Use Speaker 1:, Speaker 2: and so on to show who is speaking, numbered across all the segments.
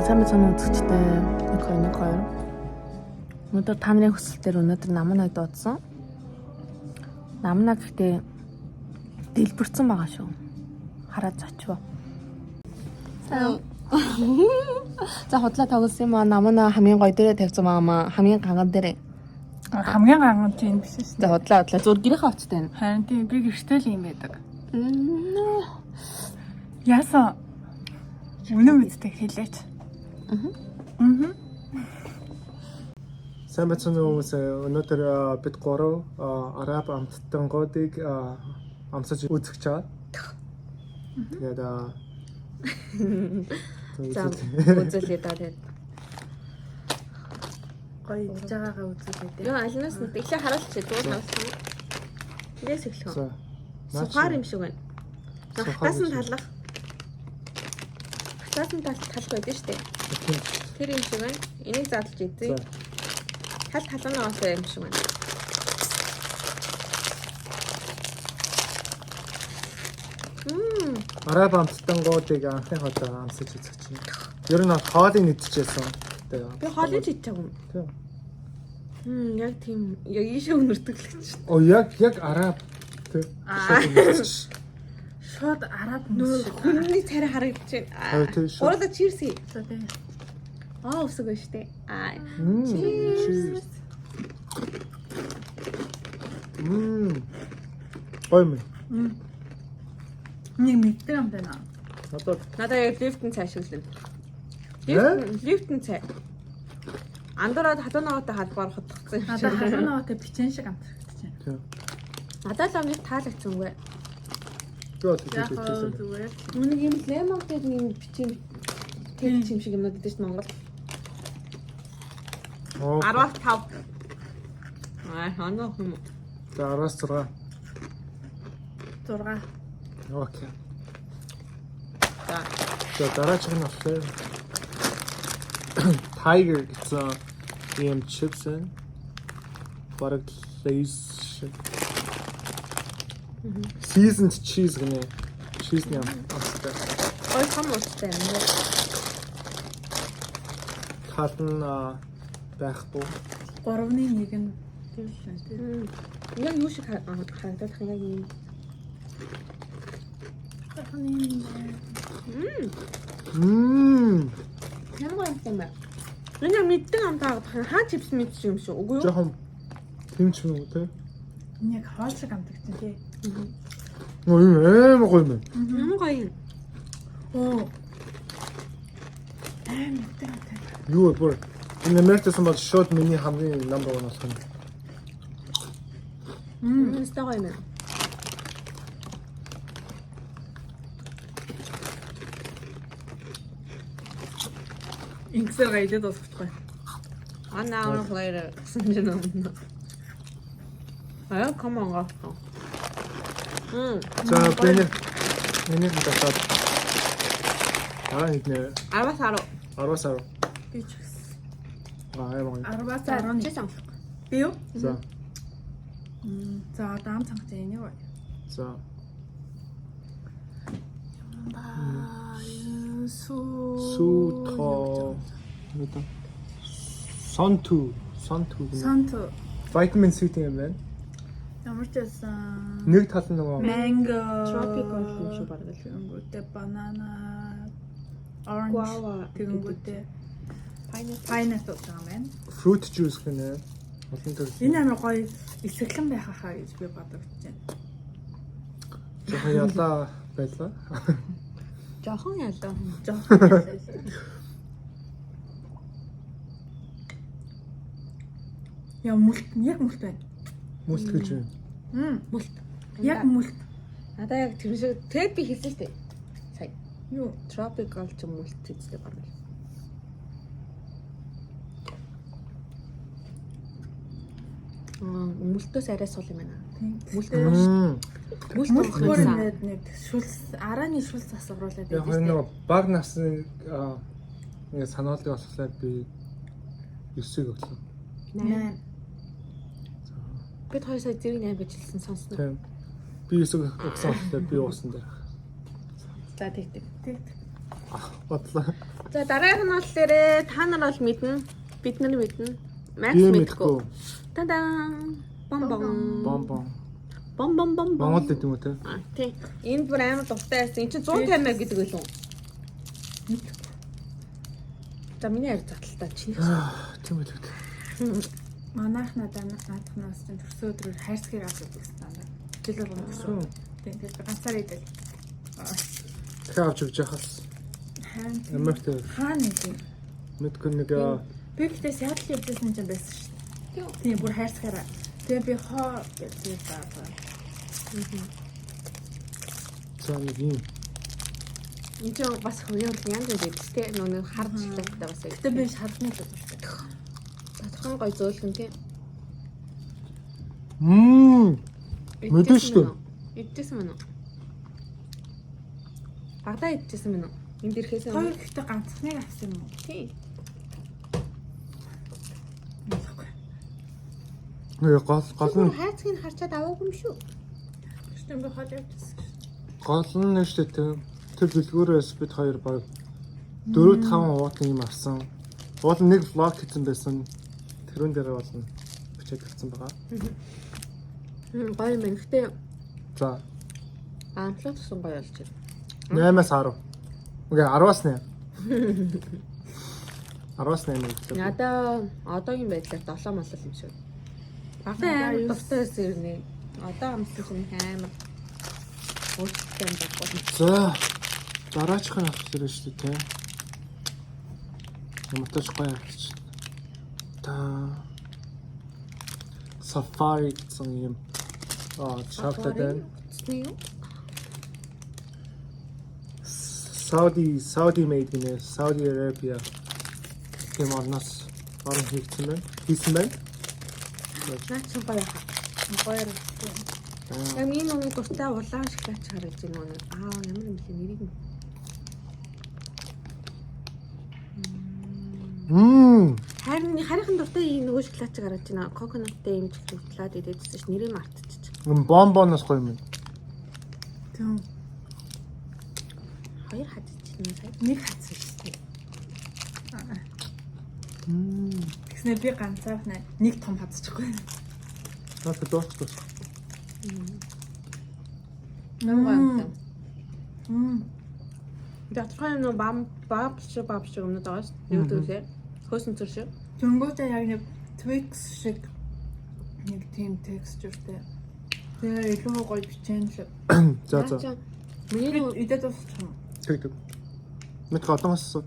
Speaker 1: Сайн байна үзэгчтэй. 1-2. Өнөөдөр та нарын хүсэл дээр өнөөдөр намнаа дуудсан. Намнаа гэхдээ дэлбэрсэн байгаа шүү. Хараад зочвоо. Сайн. За худлаа тоглосон юм аа. Намнаа хамгийн гоё дээрээ тавьсан байгаа хамгийн ганган дээрээ.
Speaker 2: Хамгийн ганган тийм биш шүү.
Speaker 1: За худлаа зур гэрийнхээ очтой.
Speaker 2: Харин тийм би гэртэл юм байдаг. Яасан үнэн үстэй хэлээч.
Speaker 3: Сайн байна уу өнөөдөр бид 3 араб амттангуудыг амсаж үзэж байгаа. Тэгээд
Speaker 1: За үзүүлээ даа тэгээд.
Speaker 2: Гоё идэж байгаагаа үзүүлээ.
Speaker 1: Яа алинаас нь эхлээ харуулчих дуу тавсан. Тэрээс эхлэх.
Speaker 3: За.
Speaker 1: Сухар юм шиг байна. Хатаас нь талах. Хатаас нь талах байдаг шүү дээ. Тэр юм шиг байна. Энийг задлж идье. Таланаасаа юм шиг байна.
Speaker 3: Араб амттангуудыг анхны удаа амсаж үзэж чинь. Ер нь хоолыг идчихсэн.
Speaker 1: Би хоолыг идчихэв юм.
Speaker 3: Тийм.
Speaker 1: Яг тийм яг ийшээ өнөртөглөж.
Speaker 3: Оо яг араб тийм.
Speaker 2: Шууд араб
Speaker 1: Нөө хүний царай харагдаж байна. Гуралаа чирсий. Усаг байна штэ.
Speaker 3: Cheers. Ой мэн.
Speaker 2: нэг мэддэг юм байна.
Speaker 1: Надаа яг лифтэн цай шиг л. Лифтэн цай. Андуураад хатуунаатай халбаар хотгоцсон юм.
Speaker 2: Надад хатуунаатай бичэн шиг амтлагч чинь.
Speaker 3: Тийм.
Speaker 1: Надад л амиг таалагдсан үгүй.
Speaker 2: Яг зүгээр.
Speaker 1: Нүг юм лемонтэй юм бичим тэр чим шиг юмнууд гэдэг чинь Монгол. 15. Ханаа юм.
Speaker 3: За 16.
Speaker 2: 6.
Speaker 3: Окей.
Speaker 1: За.
Speaker 3: За дараачих нь болохоор Tiger гэсэн юм chips энэ. Бараг Lay's seasoned cheese гэнэ. Cheese юм амттай.
Speaker 1: Ой том устай юм.
Speaker 3: Хатан байхгүй.
Speaker 2: 3-1 нь тийм л.
Speaker 1: Яг юу шиг харагдах юм яг юм. Ямар юм бэ? Энэ мэддэг амтаа хаа чипс мэдчих юм шүү. Үгүй юу?
Speaker 3: Жохон тэмч юм уу те?
Speaker 2: Яг хоол шиг амтлагч тий.
Speaker 3: Оо юм гоё юм.
Speaker 1: Ямар гоё юм.
Speaker 2: Оо. Мэддэг амтлагч.
Speaker 3: Юу бүр энэ Америкээс бол шууд миний хамгийн number 1 болох юм.
Speaker 1: Өстой гоё юм.
Speaker 2: Инксэр гайдад болохгүй.
Speaker 1: An hour later гэсэн юм. Come on гоо.
Speaker 3: За миний хатаад хэднэ
Speaker 1: 10
Speaker 3: 10
Speaker 2: Би ч гэсэн.
Speaker 3: юм.
Speaker 2: 10-аас
Speaker 1: За
Speaker 2: 11.
Speaker 1: чисэн.
Speaker 2: Би юу?
Speaker 3: За.
Speaker 2: За даам цангаж энийг гоё.
Speaker 3: За. Сутоо. Мэдээ. Сонту гэнэ.
Speaker 2: Санто.
Speaker 3: Vitamin C юм байна.
Speaker 2: Ямар ч байсан.
Speaker 3: Нэг тал нь нөгөө
Speaker 2: Mango.
Speaker 1: Tropical юм шиг бараг л.
Speaker 2: Тэгэнгүүтээ banana. Orange.
Speaker 1: Guava.
Speaker 2: Тэгэнгүүтээ pineapple байгаа юм байна.
Speaker 3: fruit juice гэнэ. Олон төрөл.
Speaker 2: Энэ амар гоё эсрэглэн байх хаа гэж би бодогдож байна.
Speaker 3: Жохон ялаа байлаа.
Speaker 1: Жохон ялаа.
Speaker 2: Яа мүлт байна.
Speaker 3: Мөст гэж юм.
Speaker 1: Мүлт.
Speaker 2: Яг мүлт.
Speaker 1: Надаа яг тэр шиг тэг би хэлсэн шүү дээ. Сая.
Speaker 2: Юу?
Speaker 1: Tropical ч юм мүлт гэдэг бараг. Мүлтөөс арай сул юм байна. Мүлт
Speaker 2: Мүлт бүр
Speaker 1: уухсан.
Speaker 2: нэг шүлс арааны шүлс асууруулаад
Speaker 3: Яг
Speaker 2: байдаг.
Speaker 3: нөгөө баг насны ингээ санаалын болохоор би 9-ийг өглөө.
Speaker 2: 8.
Speaker 1: Бид 2 сая зэрэг 8 бижилсэн сонсноо.
Speaker 3: Тийм. Би 9-ийг өгсөн болохоор би уусан дээр.
Speaker 1: За тэг.
Speaker 3: Бодлоо.
Speaker 1: За дараагийнх нь болохоор та нар бол мэднэ. Бид нар мэднэ. Макс
Speaker 3: Би
Speaker 1: мэдгүй.
Speaker 3: мэдгүй.
Speaker 1: Тадан. Бомбон.
Speaker 3: Бомбон.
Speaker 1: Бомбон.
Speaker 3: Монгол гэдэг юм уу те?
Speaker 1: Тий. Энэ бүр амар дуртай байсан. Энд чинь 150 мянга гэдэг байлгүй. За миний харь затлаа чинь.
Speaker 3: Тийм үү.
Speaker 2: Манайх наадахнаас чинь төрсөн өдрөөр хайрцгийг авдаг гэсэн даа. Жилээр гомдсон. Тийм тэгээд ганцаар идэл.
Speaker 3: Дахиад авч өгч яхаас.
Speaker 2: Хаан
Speaker 3: Америкт
Speaker 2: хаан нэг юм.
Speaker 3: мэдгүй нэг
Speaker 2: Би гэхдээ Сиэтл явдсан чинь байсан шүү дээ. Тийм бүр хайрцгаараа. Тэгээ би хоо гэж баа.
Speaker 3: цаа нэг юм.
Speaker 1: Энд чинь бас хувийн янз бүр байдаг тий. Нөгөө хард шоколадтай бас.
Speaker 2: Гэтэ би шалганы л дуртай.
Speaker 1: Тодорхой гой зөөлөн тий.
Speaker 3: Мэдэн шүү дээ.
Speaker 1: Идчихсэн мөн үү? Багада идчихсэн мөн үү? Энд ирэхээс
Speaker 2: Хоёр гэхдээ ганцхныг авсан юм уу?
Speaker 1: тий.
Speaker 3: Нөө гол нь
Speaker 1: хайцгийг харчаад аваагүй юм шүү.
Speaker 2: Гэхдээ би хол явдсан.
Speaker 3: гол нь шүү дээ. Тэр дэлгүүрээс бид хоёр баг 4-5 уудлын юм авсан. Уул нэг влог хийсэн байсан. Тэрүүн дээр болно. Бичээд хэлсэн байгаа.
Speaker 1: Гоё юм байна. Гэхдээ
Speaker 3: За
Speaker 1: амтлах тусан гоё болж байна.
Speaker 3: 8-аас 10. Окей 10-аас 8. 10-аас 8 гэвэл.
Speaker 1: Надаа одоогийн байдлаар 7 малал юм шүү. Багтаа амар дуртай байсан юм нэ. Одоо амтлах чинь амар өөртөө юм баггүй.
Speaker 3: За дараачихын авах хэрэгтэй шүү дээ тийм. Яматаж гоё авчих. Та Safari гэсэн юм шоколад байна.
Speaker 1: Утасны юу?
Speaker 3: Saudi made in Saudi Arabia. Тийм орноос орон хийгдсэн байна. Хийсэн байна.
Speaker 1: Наач чинь гоё хаа. Гоё. Яг энэ нэг дуртай улаан шоколад харагдаж байна уу? Ямар юм бэ нэрийг нь. Харин дуртай нөгөө шоколад гараад байна. Коконаттай юм шоколад идэжсэн ш нэрийг мартчихчих.
Speaker 3: Бомбоноос гоё юм.
Speaker 2: Тийм.
Speaker 1: Хоёр хадчихна сая.
Speaker 2: Нэг хатсан шүү дээ. Тэгснээр би ганцаар нэг том хадчихгүй.
Speaker 3: Надад дуусах.
Speaker 1: Намгаа. Ятхан нөө бабч өмнөд байгаа ш. Юу төлөө? Хөөсөн зүр шиг.
Speaker 2: Дөнгөж яг нэг Twix шиг нэг тийм текстуртэй. Тэгээ илүү гоё бичэн л.
Speaker 3: За.
Speaker 2: Миний идээд дуусчих юм.
Speaker 3: Тэгдэг. Мэд гадаас.
Speaker 1: За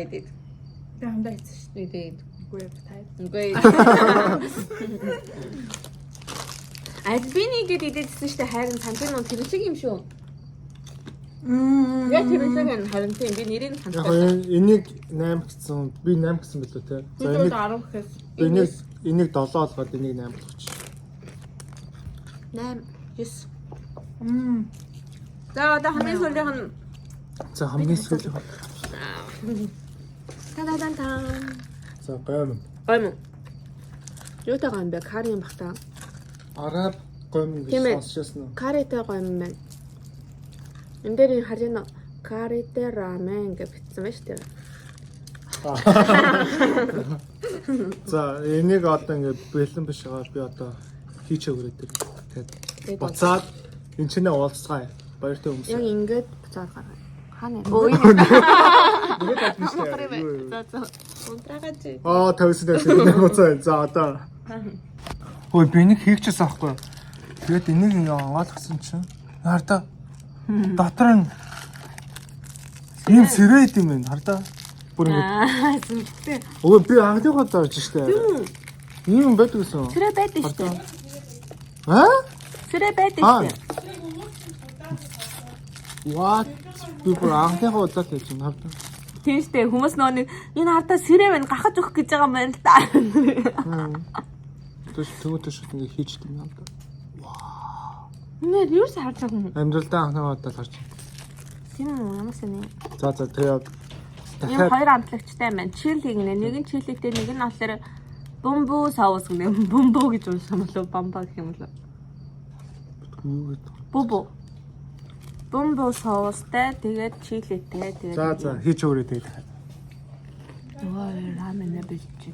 Speaker 1: идэв.
Speaker 2: Тэгээ хамдаа хийсэн шүү
Speaker 1: Идэв.
Speaker 2: дээ. Үгүй яг таад.
Speaker 1: Үгүй. Альбини гэдэг идэжсэн шүү дээ. Харин сантай нөө тэр шиг юм шүү. Яг тэр шиг харин тийм би нэрийг
Speaker 3: Яг
Speaker 1: сантай.
Speaker 3: энийг 8 гэсэн. Би 8 гэсэн билүү те.
Speaker 2: Би 10 гэхээс
Speaker 3: энийг 7 болгоод энийг 8 болгочих.
Speaker 1: 8 9. За одоо хамгийн сүүлийнх нь
Speaker 3: За хамгийн сүүлийнх.
Speaker 1: та.
Speaker 3: За гойм.
Speaker 1: Гойм. Юу тагаа юм бэ? Кари юм бах та.
Speaker 3: Араб гойм
Speaker 1: Тийм ээ.
Speaker 3: гэж сонсчихсон уу?
Speaker 1: Каритэй гойм юм байна. Энд дээр харин каритэй рамен гэж бичсэн байна шүү дээ.
Speaker 3: За энийг одоо ингээд бэлэн биш байгаа би одоо хийчихээ өгөөд. Тэгээд буцаад энэ ч нэ уулзцгаая. Баяртай хүмүүс.
Speaker 1: Яг ингээд буцаад гаргаа. Хаана? Өө.
Speaker 3: Тэгээд ажиж шүү.
Speaker 1: За. Унтраагач.
Speaker 3: Тавьсан буцаа. За одоо. Ой би энийг хийчихсэн аахгүй. Тэгээд энийг ингээ аваалгасан чинь хардаа дотор нь ийм сэрээд юм байна хардаа. Бүр ингэ.
Speaker 1: Зүгтээ.
Speaker 3: Өө би анхныхоо даарч штэ. Ийм байдаг гэсэн.
Speaker 1: Сэрэ байдаг шүү дээ. Сэрэ байдаг шүү дээ.
Speaker 3: What? Би бүр анхныхоо удаад хийж байна хардаа.
Speaker 1: Тийм шүү дээ. Хүмүүс нөө нэг энэ хардаа сэрэ байна гахаж өгөх гэж байгаа юм байна л та.
Speaker 3: Тэгвэл шүү ингээ хийчихдэг юм хардаа.
Speaker 1: Нэр юу ч харж байгаа юм.
Speaker 3: Амьдралдаа анхныхоо удаад харж.
Speaker 1: Тийм үү? Ямар сони.
Speaker 3: За тэгээд
Speaker 1: Ийм хоёр амтлагчтай юм байна. Чили гинэ. Нэг нь чилитэй, нэг нь болохоор бомбо соус гинэ. Бомбо гэж уншсан болов бомбо гэх юм болов.
Speaker 3: юу гэдэг.
Speaker 1: Бобо. бомбо соустай тэгээд чилитэй тэгээд.
Speaker 3: За хийж өгөрэй тэгээд.
Speaker 1: Ой, рамен бэлчээ.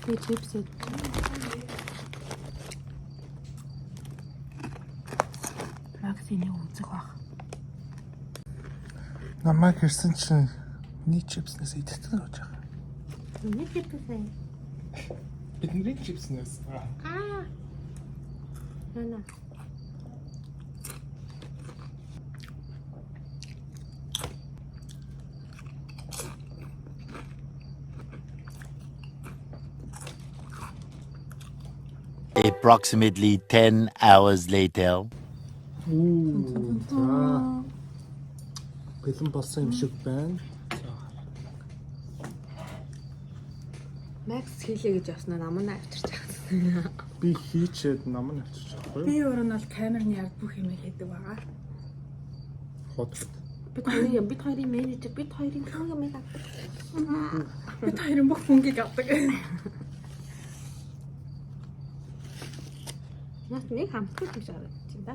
Speaker 1: Тэгээд чипсэд. Максины үзэх баг.
Speaker 3: Намайг хэрсэн чинь миний чипснээс идэвхтэй болж байгаа.
Speaker 1: Миний чипсээ.
Speaker 3: Бидний чипснээс.
Speaker 1: Яна.
Speaker 4: Approximately 10 hours later.
Speaker 3: За. Бэлэн болсон юм шиг байна.
Speaker 1: Макс хийлээ гэж яснаа намаа авчирч байгаа.
Speaker 3: Би хийчээд нам нь авчирч байгаа
Speaker 2: Би
Speaker 3: байхгүй юу?
Speaker 2: өөрөө нь бол камерны ард бүх юм хийдэг байгаа.
Speaker 3: Хот.
Speaker 1: Бид хоёрын менежер, бид хоёрын камерыг авдаг.
Speaker 2: Бид хоёрын бүх мөнгийг авдаг.
Speaker 1: Нас нэг хамтгүй гэж харагдчих да.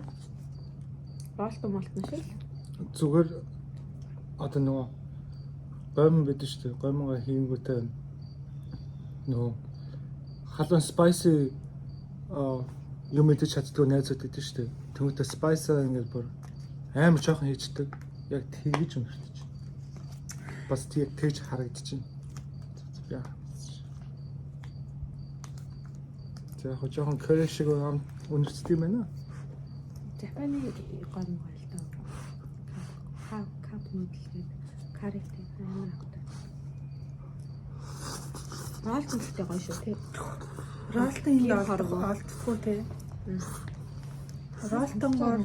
Speaker 1: Молтон шиг.
Speaker 3: Зүгээр одоо нөгөө гомн бид шүү дээ. Гомноо хийнгүүтээ нөгөө халуун spicy юм идэж чаддгүй найзууд гэдэг шүү дээ. Тэнгүүтээ spice ингээд бүр амар жоохон хийждэг. Яг тэгж юм шүү дээ. Бас тийм тэгж харагдчихэв. За. За жоохон curry шиг үнэрчдэг юм байна.
Speaker 1: Японы гомн гоё л даа. Кап нуудлын каритэй амар авдаг. Ролтонтэй гоё шүү тий.
Speaker 2: Ролтон энэ олддгүй те. Ролтон гоор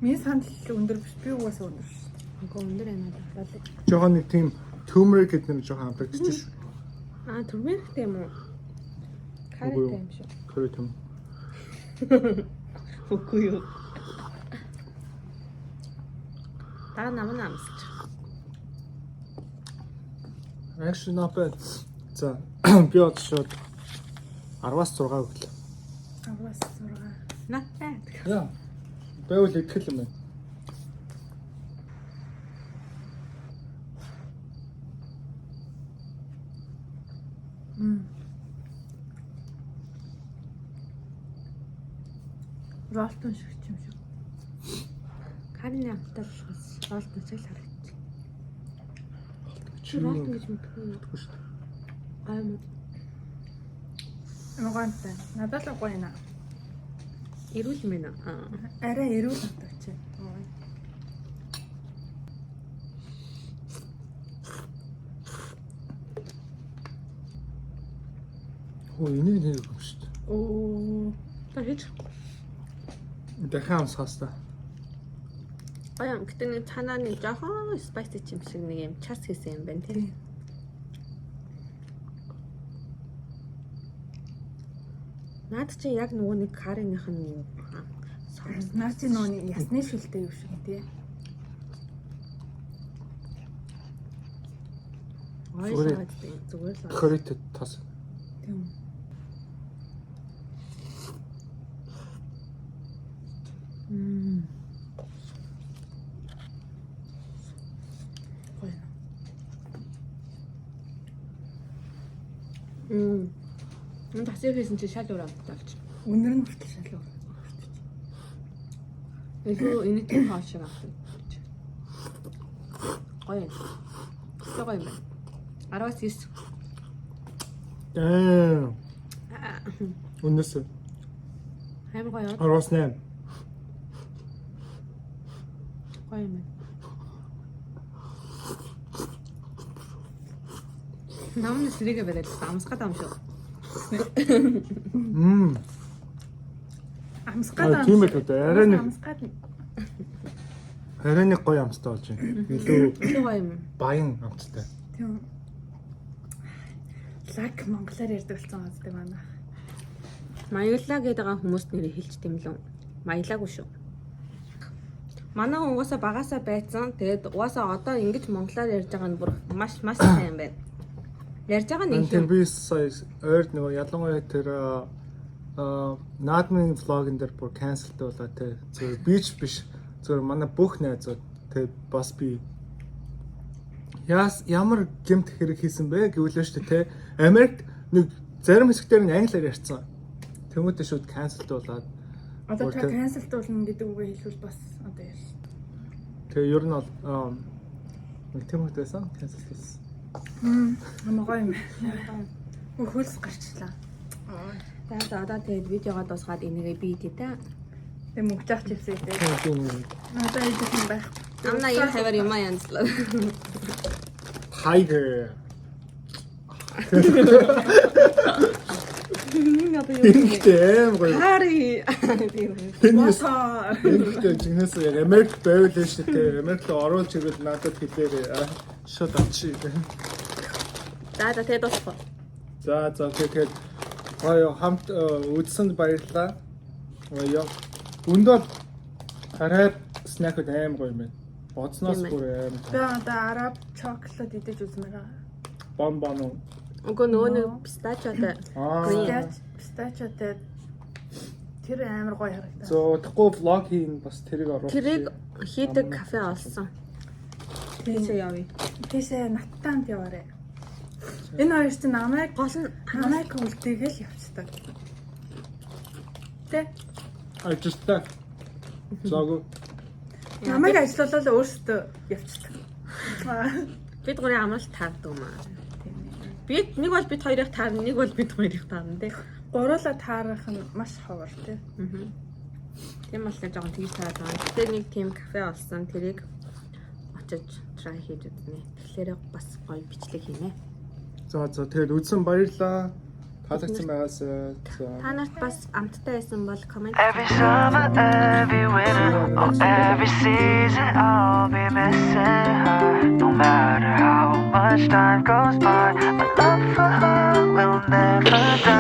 Speaker 2: Миний санал өндөр биш. Би угаасаа өндөр биш.
Speaker 1: Гоо өндөр байна даа.
Speaker 3: Жоохон нэг тийм turmeric гэдэг нэг жоохон хамтагдчих шүү.
Speaker 1: Турмерхтэй юм уу? Каритэй юм шүү.
Speaker 3: Curry юм.
Speaker 1: Үгүй юу. Та намаа амсч.
Speaker 3: Actually not bad. За би одоо шууд 10-аас 6 өглөө.
Speaker 2: Аваас 6.
Speaker 1: Not bad.
Speaker 3: Яа. Байвал итгэл юм байна.
Speaker 2: Ролтон шиг юм шиг.
Speaker 1: Карины амттай болохоос ролтон шиг л харагдчих.
Speaker 3: Чи
Speaker 1: Ролтон гэж мэдгүй юу?
Speaker 3: мэдгүй шүү дээ.
Speaker 1: Аймаг.
Speaker 2: Нугантай. Надад л гоё наа.
Speaker 1: Ирүүл юм байна.
Speaker 2: Арай эрүүл хатагч.
Speaker 3: Хөө энийг нэг юм шүү дээ.
Speaker 2: Оо.
Speaker 1: Та хийж.
Speaker 3: Дахин амсгаас та.
Speaker 1: Баян гэтээ нэг цаанаа нэг жоохон spicy юм шиг нэг юм час хийсэн юм байна тий. Наад чи яг нөгөө нэг кариных нь юм.
Speaker 2: Наад чи нөөний ясны шилтэй юм шиг тий.
Speaker 1: Зүгээр л.
Speaker 3: Curry-тэй тас.
Speaker 2: Тийм. Гоё.
Speaker 1: Энэ тасыг хийсэн чи шал өөр амттай болчих.
Speaker 2: Өнөр нь хүртэл шал өөр.
Speaker 1: Илүү энэтэй хаа шиг амттай. Гоё. Гоё юм байна. 19.
Speaker 3: Үнэс
Speaker 1: Амар гоё.
Speaker 3: 18.
Speaker 1: Гоё юм байна. Намны сэрийгэ барайд амсгаад ам шүү.
Speaker 2: Амсгаад
Speaker 3: Тийм ээ гэдэг.
Speaker 2: амсгаад
Speaker 3: Арай нэг гоё амстай болж байна. Илүү
Speaker 1: Гоё юм.
Speaker 3: баян амттай.
Speaker 2: тийм. Лаг монголоор ярьдаг болсон газтай байна.
Speaker 1: Маялаа гэдэг хүмүүст нэр хэлж тэмлэн. Маялаагүй шүү. Манай хүн угаасаа багасаа байцсан. Тэгээд угаасаа одоо ингэж монголоор ярьж байгаа нь бүр маш сайн юм байна. Ярьж байгаа нэг
Speaker 3: Тийм
Speaker 1: юм.
Speaker 3: би сая ойр нөгөө ялангуяа тэр наадмын влогын дээр бүр cancelтэй болоо те. Зөв бич биш. Зөв манай бүх найзууд те бас би ямар гэмт хэрэг хийсэн бэ гэвлээ шүү дээ те. Америкт нэг зарим хэсгээр нь англиар ярьсан. Тэмүүтэ шууд cancelтэй болоод
Speaker 2: Одоо та cancelтуулна гэдэг үгээ хэлвэл бас одоо яаш.
Speaker 3: тэгээ ер нь бол нэг тэмүүтэйсэн cancelсэн.
Speaker 2: Амгаа юм. Хөлс гарчлаа.
Speaker 1: За одоо тэгээд видеогоо дуусгаад энийгээ би идэ.
Speaker 2: Тэг мөнгөч чипс идэ.
Speaker 3: Тийм.
Speaker 2: Одоо идэх юм байх.
Speaker 1: Амна юу хавар юм янзлаа.
Speaker 3: Tiger.
Speaker 2: Хари.
Speaker 3: Хари.
Speaker 2: Босоо.
Speaker 3: Ингээд жигнэс яг Америк байвал шүү дээ. Америкт оруулж ирвэл надад хэлээрээ шууд авчи.
Speaker 1: За тэгээд дуусах.
Speaker 3: За тэгээд гоё хамт үзсэнд баярлалаа. Гоё. Өндөө хараад снэкүүд аим гоё юм байна. Бодсноос бүр аим.
Speaker 2: Би одоо араб чоколад идэж үзмээр байгаа.
Speaker 3: Бомбон уу.
Speaker 1: Уг нөгөө нэг пистачотой.
Speaker 2: Пистачотой тэр амар гоё харагдаа.
Speaker 3: Зөө удахгүй влог хийн бас тэрийг оруулах.
Speaker 1: Тэрийг хийдэг кафе олсон. Тийшээ явъя.
Speaker 2: Тийшээ наттаанд яваарэ. Энэ хоёр чинь намайг үлдээгээл явцдаг. Тэ?
Speaker 3: Ажилтаа. Заагүй.
Speaker 2: Намайг ажиллуулаад өөрсдөө явцдаг.
Speaker 1: Бид гурийн амралт таардаг юм аа. Бид нэг бол бид хоёрыг таарна, нэг бол бид хоёрыг таарна тий.
Speaker 2: Гуруула таарах нь маш ховор тий.
Speaker 1: Тийм бол нэг жоохон тэгж таардаг юм. Гэтэ нэг тийм кафе олсон. Тэрийг очиж try хийж үзнэ. Тэгэхээр бас гоё бичлэг хийнэ.
Speaker 3: За тэгээд үзсэн баярлалаа. Таалагдсан байгаас
Speaker 1: Та нарт бас амттай байсан бол комент
Speaker 5: Every summer, every winter, or every season, I'll be missing her. No matter how much time goes by, my love for her will never die.